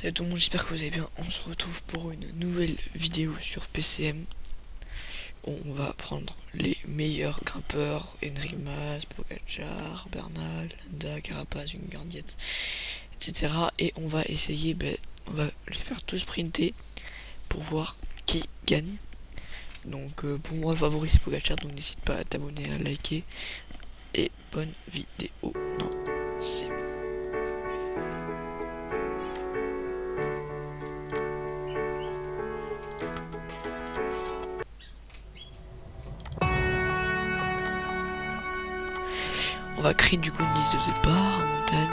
Salut tout le monde, j'espère que vous allez bien. On se retrouve pour une nouvelle vidéo sur PCM. On va prendre les meilleurs grimpeurs: Enric Mas, Pogacar, Bernal, Landa, Carapaz, Vingegaard, etc. Et on va essayer, on va les faire tous sprinter pour voir qui gagne. Donc pour moi favori c'est Pogacar, donc n'hésite pas à t'abonner, à liker. Et bonne vidéo. Non, c'est bon. On va créer du coup une liste de départ en montagne.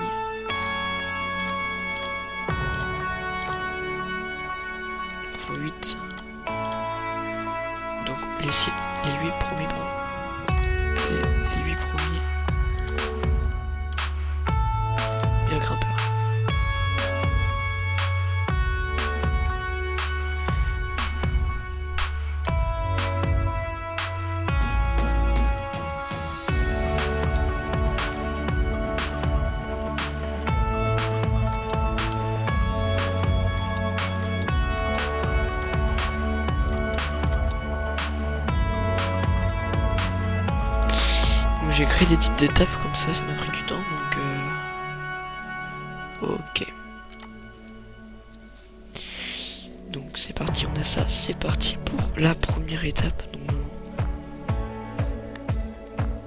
Il faut 8. Donc les 8 premiers, pardon. Les 8 premiers. Et un grimpeur. J'ai créé des petites étapes comme ça m'a pris du temps, donc ok. Donc c'est parti, on a ça, c'est parti pour la première étape. Donc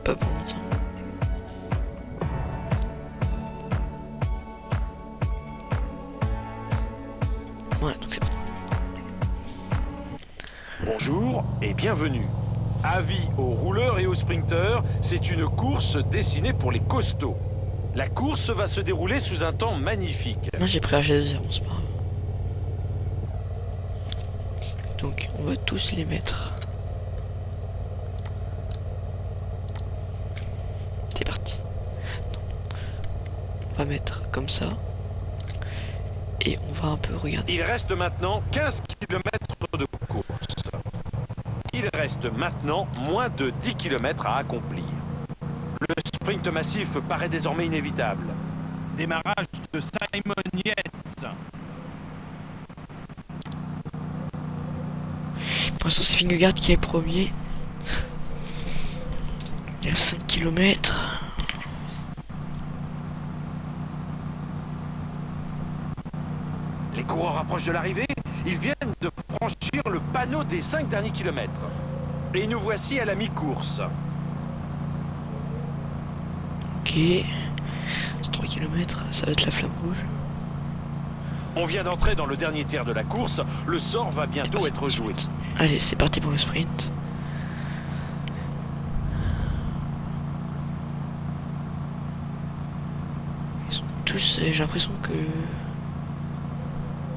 pas pour longtemps. Voilà, donc c'est parti. Bonjour et bienvenue. Avis aux rouleurs et aux sprinteurs, c'est une course dessinée pour les costauds. La course va se dérouler sous un temps magnifique. Moi j'ai pris H2, c'est pas grave. Donc on va tous les mettre. C'est parti. Non. On va mettre comme ça. Et on va un peu regarder. Il reste maintenant 15 km de course. Il reste maintenant moins de 10 km à accomplir. Le sprint massif paraît désormais inévitable. Démarrage de Simon Yates. Pour l'instant c'est Vingegaard qui est premier. Il y a 5 km. Les coureurs approchent de l'arrivée. Ils viennent de franchir le panneau des 5 derniers kilomètres. Et nous voici à la mi-course. Ok. C'est 3 km, ça va être la flamme rouge. On vient d'entrer dans le dernier tiers de la course. Le sort va bientôt être joué. Allez, c'est parti pour le sprint. Ils sont tous... J'ai l'impression que...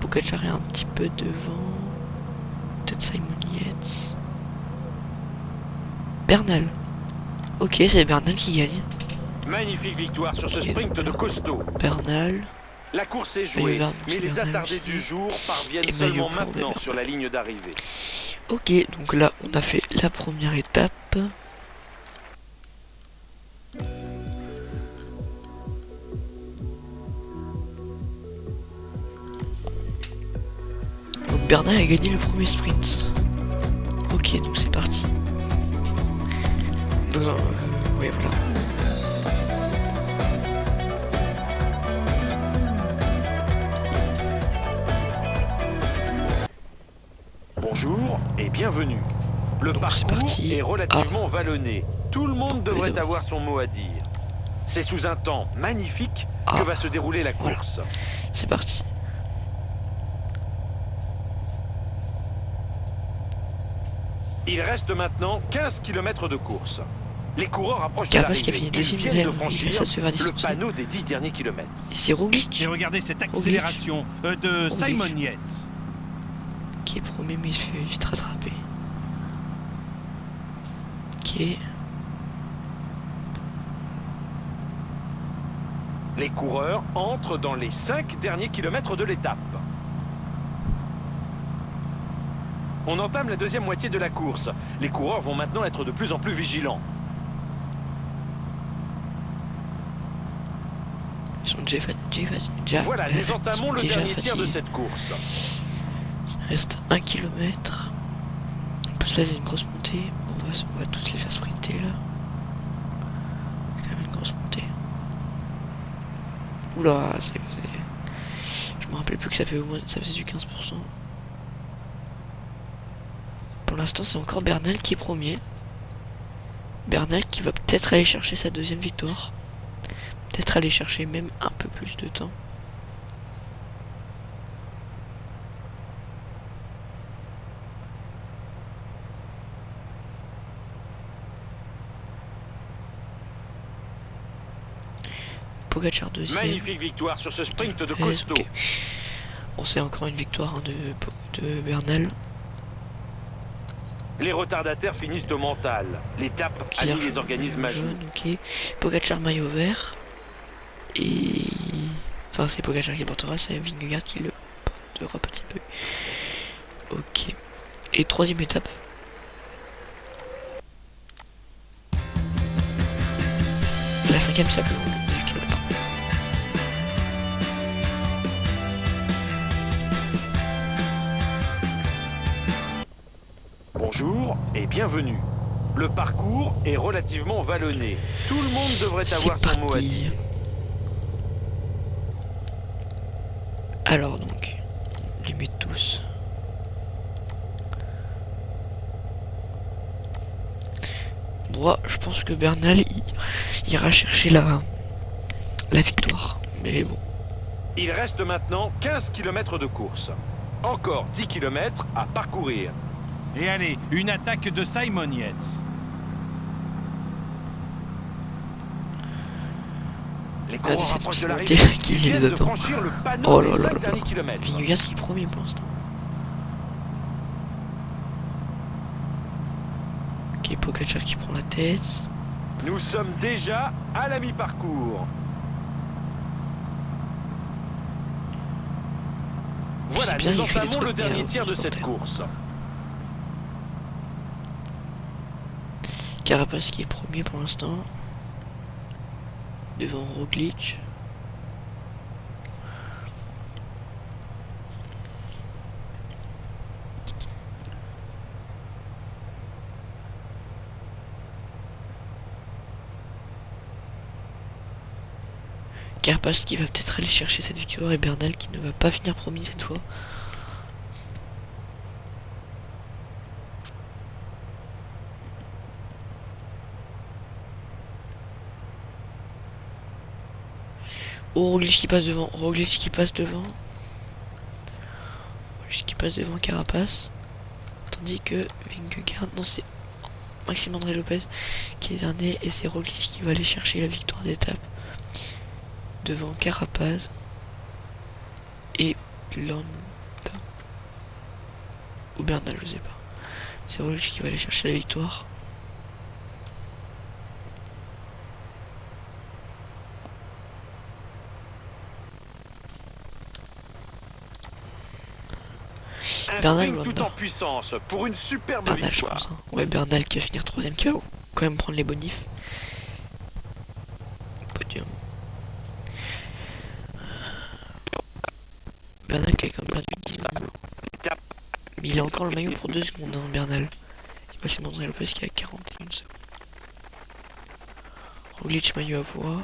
Pogacar est un petit peu devant. Peut-être Simon Yates. Bernal. Ok, c'est Bernal qui gagne. Magnifique victoire sur ce sprint de costaud. Bernal. La course est jouée, mais les Bernal attardés aussi. du jour parviennent Et seulement Maillot maintenant pour sur la ligne d'arrivée. Ok, donc là on a fait la première étape. Donc Bernal a gagné le premier sprint. Ok, donc c'est parti. Ouais, voilà. Bonjour et bienvenue. Le Donc, c'est parcours parti. est relativement vallonné. Tout le monde devrait devant. avoir son mot à dire. C'est sous un temps magnifique que va se dérouler la Voilà. course. C'est parti. Il reste maintenant 15 km de course. Les coureurs approchent de Carapaz qui a l'arrivée. fini Ils deuxième, viennent de il franchir reste à se faire le distancer. panneau des 10 derniers kilomètres. Et c'est Roglic. Et regardez cette accélération de Simon Yates. Qui est premier, mais il se fait vite rattraper. Ok. Les coureurs entrent dans les 5 derniers kilomètres de l'étape. On entame la deuxième moitié de la course. Les coureurs vont maintenant être de plus en plus vigilants. Voilà, nous entamons le déjà dernier tiers de fatigué. cette course. Il reste 1 km. En plus là il y a une grosse montée. On va toutes les faire sprinter là. C'est quand même une grosse montée. Oula, je me rappelle plus que ça fait au moins ça faisait du 15%. Pour l'instant c'est encore Bernal qui est premier. Bernal qui va peut-être aller chercher sa deuxième victoire. Peut-être aller chercher même un peu plus de temps. Pogacar deuxième. Magnifique victoire sur ce sprint de costaud. Okay. On sait encore une victoire hein, de Bernal. Les retardataires finissent au mental. L'étape allie les organismes à genoux. Ok. Pogacar maillot vert. Et... Enfin c'est Pogacar qui le portera, c'est Vingegaard qui le portera petit peu. Ok. Et troisième étape. La cinquième c'est la plus longue, 18 km. Bonjour et bienvenue. Le parcours est relativement vallonné. Tout le monde devrait avoir son mot à dire. Alors donc, on les met tous. Moi, je pense que Bernal il ira chercher la victoire. Mais bon. Il reste maintenant 15 km de course. Encore 10 km à parcourir. Et allez, une attaque de Simon Yates. Les coureurs cette approchent de montée l'arrivée. qui Ils les viennent de attend. franchir le panneau Oh des là là 5 là derniers là. kilomètres. Vingegaard qui est premier pour l'instant. Ok, Pogacar qui prend la tête. Nous sommes déjà à la mi-parcours. Voilà, bien, nous il fait des entamons le trucs dernier bien, tiers de cette supporter. course. Carapace qui est premier pour l'instant. Devant Roglic. Carapace qui va peut-être aller chercher cette victoire et Bernal qui ne va pas finir premier cette fois. Oh, Roglic qui passe devant, Roglic qui passe devant. Roglic qui passe devant Carapace. Tandis que Vingegaard, non c'est Maxime André Lopez qui est dernier et c'est Roglic qui va aller chercher la victoire d'étape. Devant Carapace et Landa. Ou Bernal, je sais pas. C'est Roglic qui va aller chercher la victoire. Un Bernal sprint ou tout Landa. en puissance pour une superbe Bernal, je victoire. pense. Hein. Ouais, Bernal qui va finir troisième, qui va quand même prendre les bonifs. Podium. Bernal qui a quand même perdu 10 secondes. Mais il a encore le maillot pour 2 secondes, hein, Bernal. Et Maxime André Lopez qui a 41 secondes. Roglic maillot à poids.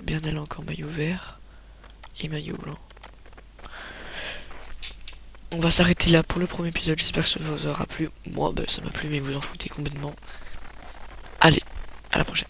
Bernal encore maillot vert. Et maillot blanc. On va s'arrêter là pour le premier épisode. J'espère que ça vous aura plu. Moi, bah, ça m'a plu, mais vous en foutez complètement. Allez, à la prochaine.